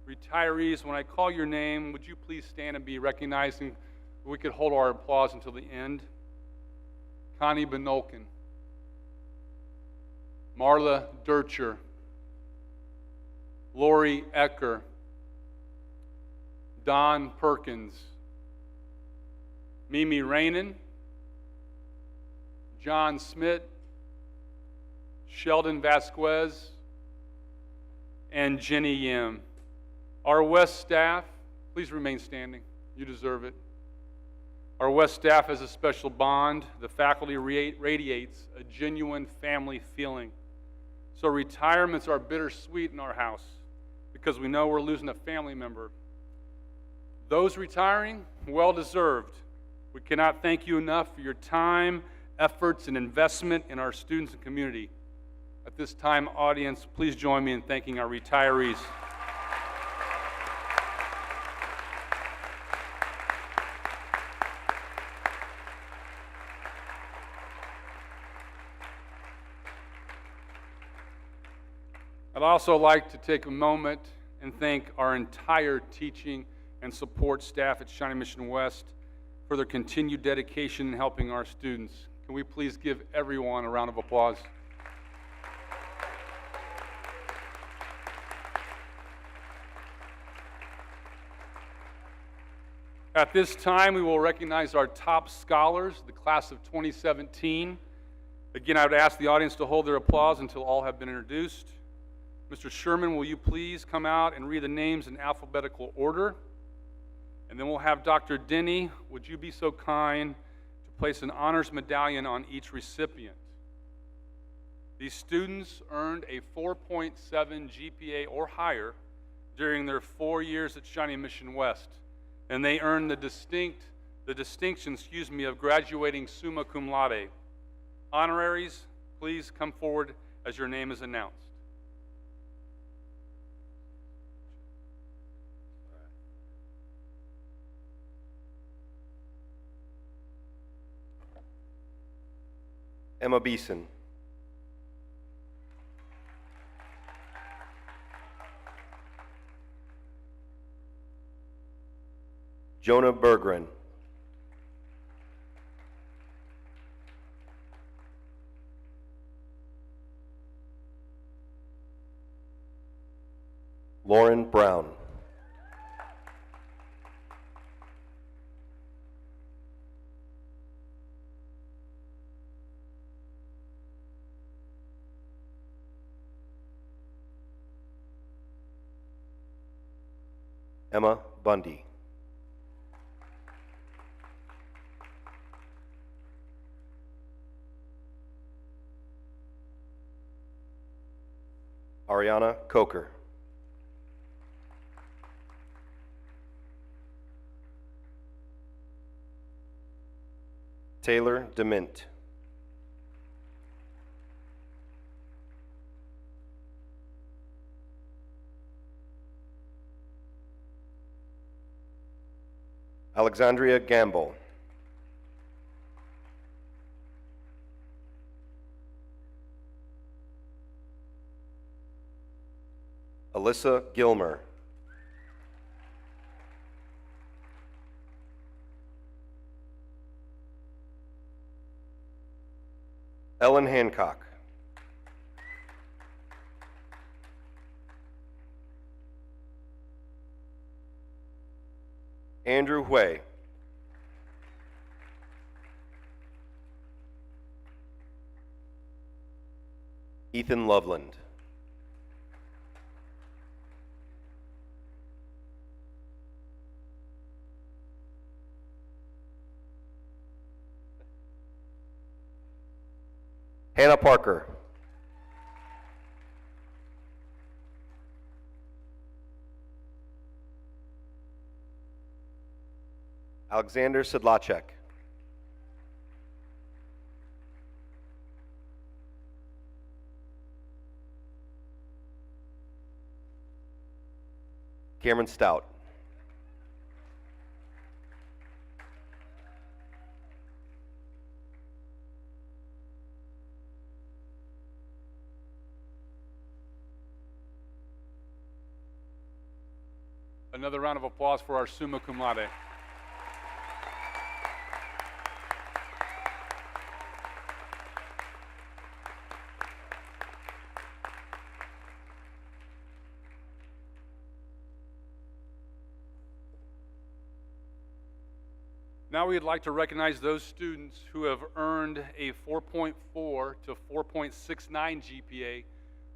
Retirees, when I call your name, would you please stand and be recognized? And we could hold our applause until the end. Connie Benolkin, Marla Durcher, Lori Ecker, Don Perkins, Mimi Rainin, John Smith, Sheldon Vasquez, and Jenny Yim. Our West staff, please remain standing. You deserve it. Our West staff has a special bond. The faculty radiates a genuine family feeling. So retirements are bittersweet in our house because we know we're losing a family member. Those retiring, well deserved. We cannot thank you enough for your time, efforts, and investment in our students and community. At this time, audience, please join me in thanking our retirees. I'd also like to take a moment and thank our entire teaching and support staff at Shawnee Mission West for their continued dedication in helping our students. Can we please give everyone a round of applause? At this time, we will recognize our top scholars, the class of 2017. Again, I would ask the audience to hold their applause until all have been introduced. Mr. Sherman, will you please come out and read the names in alphabetical order? And then we'll have Dr. Denny. Would you be so kind to place an honors medallion on each recipient? These students earned a 4.7 GPA or higher during their 4 years at Shawnee Mission West, and they earned the distinction, of graduating summa cum laude. Honoraries, please come forward as your name is announced. Emma Beeson. Jonah Berggren. Lauren Brown. Emma Bundy. Ariana Coker. Taylor DeMint. Alexandria Gamble. Alyssa Gilmer. Ellen Hancock. Andrew Hui. Ethan Loveland. Hannah Parker. Alexander Sedlacek. Cameron Stout. Another round of applause for our summa cum laude. Now we'd like to recognize those students who have earned a 4.4 to 4.69 GPA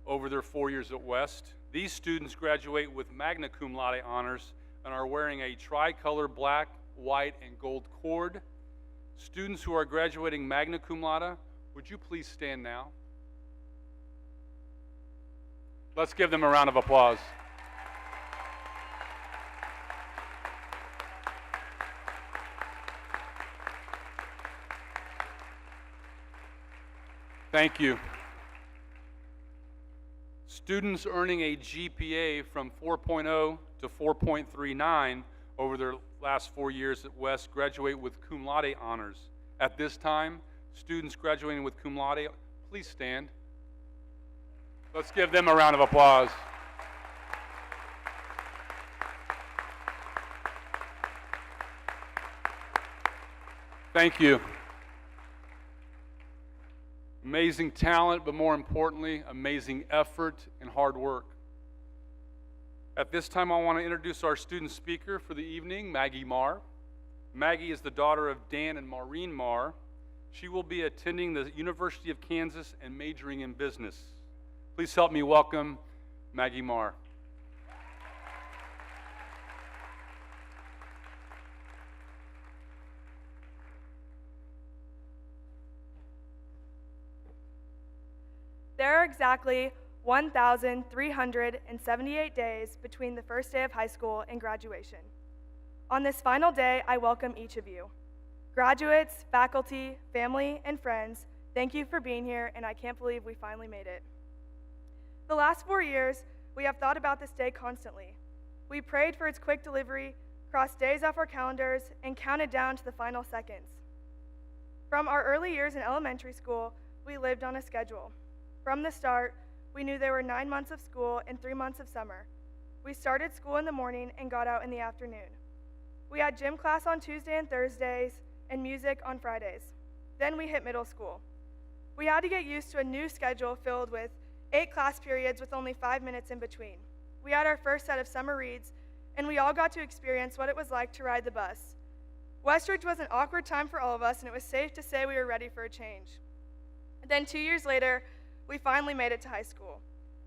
over their 4 years at West. These students graduate with magna cum laude honors and are wearing a tricolor black, white, and gold cord. Students who are graduating magna cum laude, would you please stand now? Let's give them a round of applause. Thank you. Students earning a GPA from 4.0 to 4.39 over their last 4 years at West graduate with cum laude honors. At this time, students graduating with cum laude, please stand. Let's give them a round of applause. Thank you. Amazing talent, but more importantly, amazing effort and hard work. At this time, I want to introduce our student speaker for the evening, Maggie Marr. Maggie is the daughter of Dan and Maureen Marr. She will be attending the University of Kansas and majoring in business. Please help me welcome Maggie Marr. There are exactly 1,378 days between the first day of high school and graduation. On this final day, I welcome each of you. Graduates, faculty, family, and friends, thank you for being here, and I can't believe we finally made it. The last 4 years, we have thought about this day constantly. We prayed for its quick delivery, crossed days off our calendars, and counted down to the final seconds. From our early years in elementary school, we lived on a schedule. From the start, we knew there were 9 months of school and 3 months of summer. We started school in the morning and got out in the afternoon. We had gym class on Tuesday and Thursdays, and music on Fridays. Then we hit middle school. We had to get used to a new schedule filled with 8 class periods with only 5 minutes in between. We had our first set of summer reads, and we all got to experience what it was like to ride the bus. Westridge was an awkward time for all of us, and it was safe to say we were ready for a change. Then 2 years later, we finally made it to high school.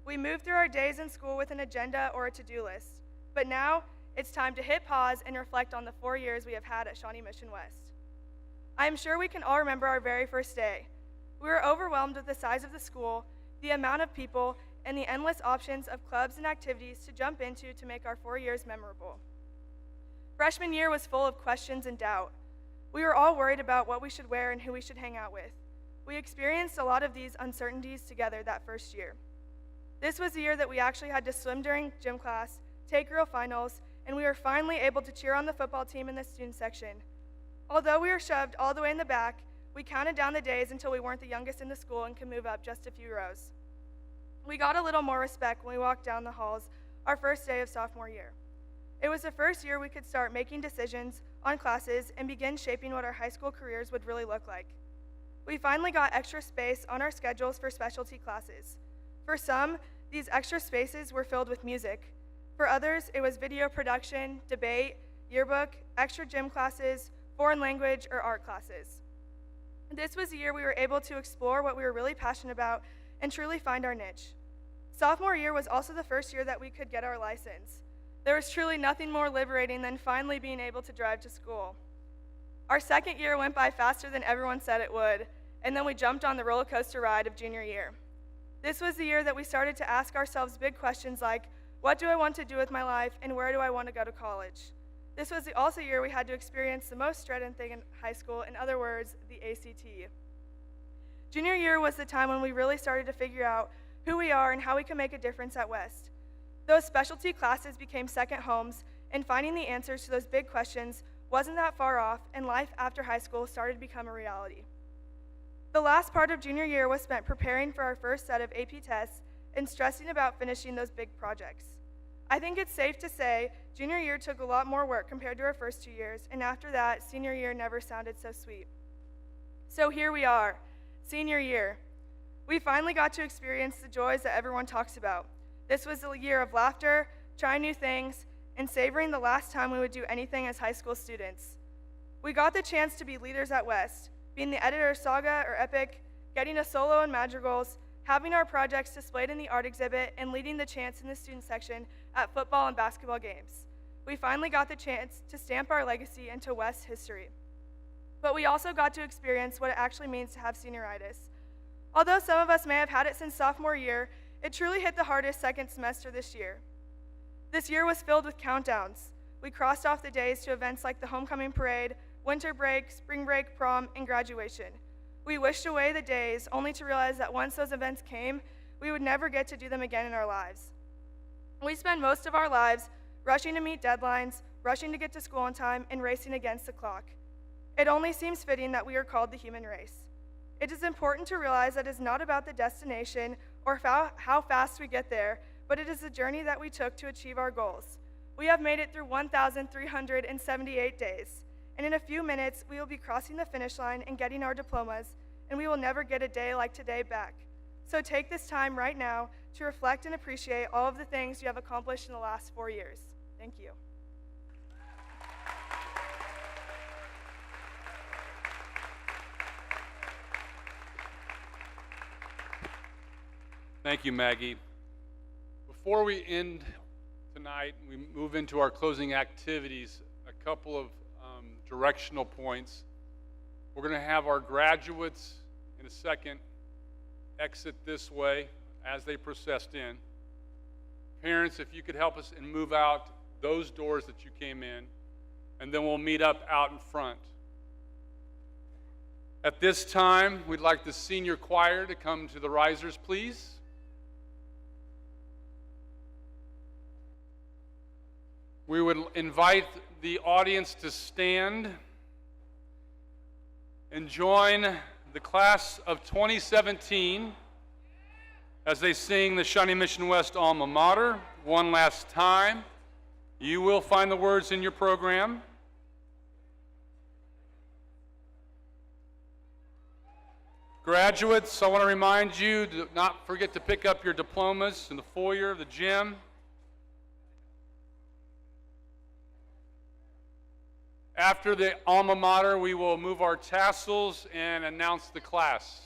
We moved through our days in school with an agenda or a to-do list. But now, it's time to hit pause and reflect on the 4 years we have had at Shawnee Mission West. I am sure we can all remember our very first day. We were overwhelmed with the size of the school, the amount of people, and the endless options of clubs and activities to jump into to make our 4 years memorable. Freshman year was full of questions and doubt. We were all worried about what we should wear and who we should hang out with. We experienced a lot of these uncertainties together that first year. This was the year that we actually had to swim during gym class, take real finals, and we were finally able to cheer on the football team in the student section. Although we were shoved all the way in the back, we counted down the days until we weren't the youngest in the school and could move up just a few rows. We got a little more respect when we walked down the halls our first day of sophomore year. It was the first year we could start making decisions on classes and begin shaping what our high school careers would really look like. We finally got extra space on our schedules for specialty classes. For some, these extra spaces were filled with music. For others, it was video production, debate, yearbook, extra gym classes, foreign language, or art classes. This was the year we were able to explore what we were really passionate about and truly find our niche. Sophomore year was also the first year that we could get our license. There was truly nothing more liberating than finally being able to drive to school. Our second year went by faster than everyone said it would, and then we jumped on the roller coaster ride of junior year. This was the year that we started to ask ourselves big questions like, what do I want to do with my life, and where do I want to go to college? This was also the year we had to experience the most dreaded thing in high school, in other words, the ACT. Junior year was the time when we really started to figure out who we are and how we can make a difference at West. Those specialty classes became second homes, and finding the answers to those big questions wasn't that far off, and life after high school started to become a reality. The last part of junior year was spent preparing for our first set of AP tests and stressing about finishing those big projects. I think it's safe to say junior year took a lot more work compared to our first 2 years, and after that, senior year never sounded so sweet. So here we are, senior year. We finally got to experience the joys that everyone talks about. This was a year of laughter, trying new things, and savoring the last time we would do anything as high school students. We got the chance to be leaders at West, being the editor of Saga or Epic, getting a solo in Madrigals, having our projects displayed in the art exhibit, and leading the chants in the student section at football and basketball games. We finally got the chance to stamp our legacy into West history. But we also got to experience what it actually means to have senioritis. Although some of us may have had it since sophomore year, it truly hit the hardest second semester this year. This year was filled with countdowns. We crossed off the days to events like the homecoming parade, winter break, spring break, prom, and graduation. We wished away the days, only to realize that once those events came, we would never get to do them again in our lives. We spend most of our lives rushing to meet deadlines, rushing to get to school on time, and racing against the clock. It only seems fitting that we are called the human race. It is important to realize that it is not about the destination or how fast we get there, but it is the journey that we took to achieve our goals. We have made it through 1,378 days, and in a few minutes, we will be crossing the finish line and getting our diplomas, and we will never get a day like today back. So take this time right now to reflect and appreciate all of the things you have accomplished in the last 4 years. Thank you. Thank you, Maggie. Before we end tonight, we move into our closing activities, a couple of directional points. We're going to have our graduates in a second exit this way as they processed in. Parents, if you could help us and move out those doors that you came in, and then we'll meet up out in front. At this time, we'd like the senior choir to come to the risers, please. We would invite the audience to stand and join the class of 2017 as they sing the Shawnee Mission West Alma Mater one last time. You will find the words in your program. Graduates, I want to remind you to not forget to pick up your diplomas in the foyer of the gym. After the alma mater, we will move our tassels and announce the class.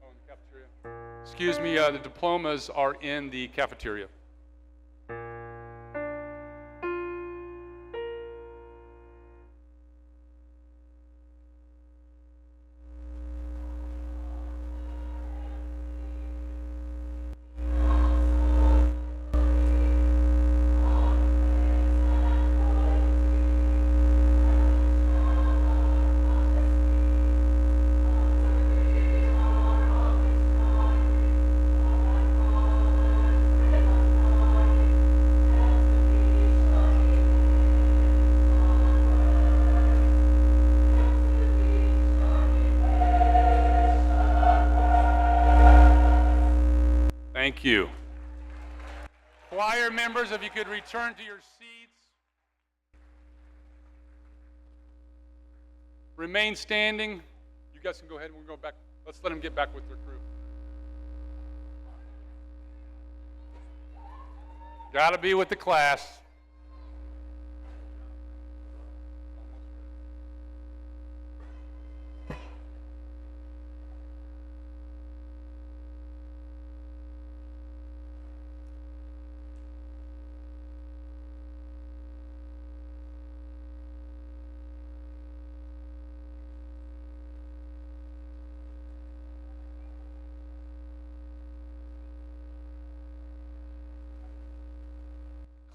Oh, in the cafeteria. Excuse me, the diplomas are in the cafeteria. Thank you. Choir members, if you could return to your seats. Remain standing. You guys can go ahead and we'll go back. Let's let them get back with their crew. Gotta be with the class.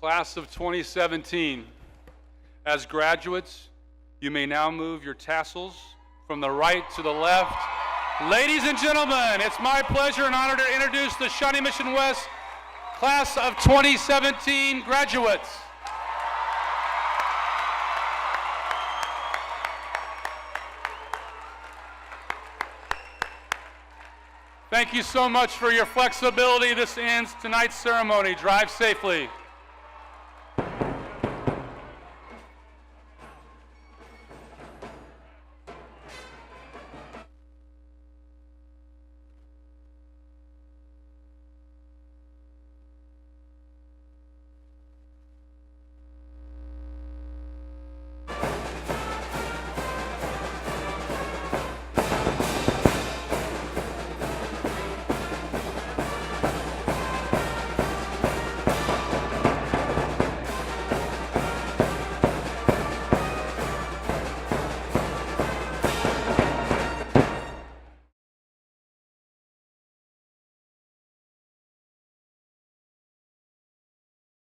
Class of 2017, as graduates, you may now move your tassels from the right to the left. Ladies and gentlemen, it's my pleasure and honor to introduce the Shawnee Mission West Class of 2017 graduates. Thank you so much for your flexibility. This ends tonight's ceremony. Drive safely.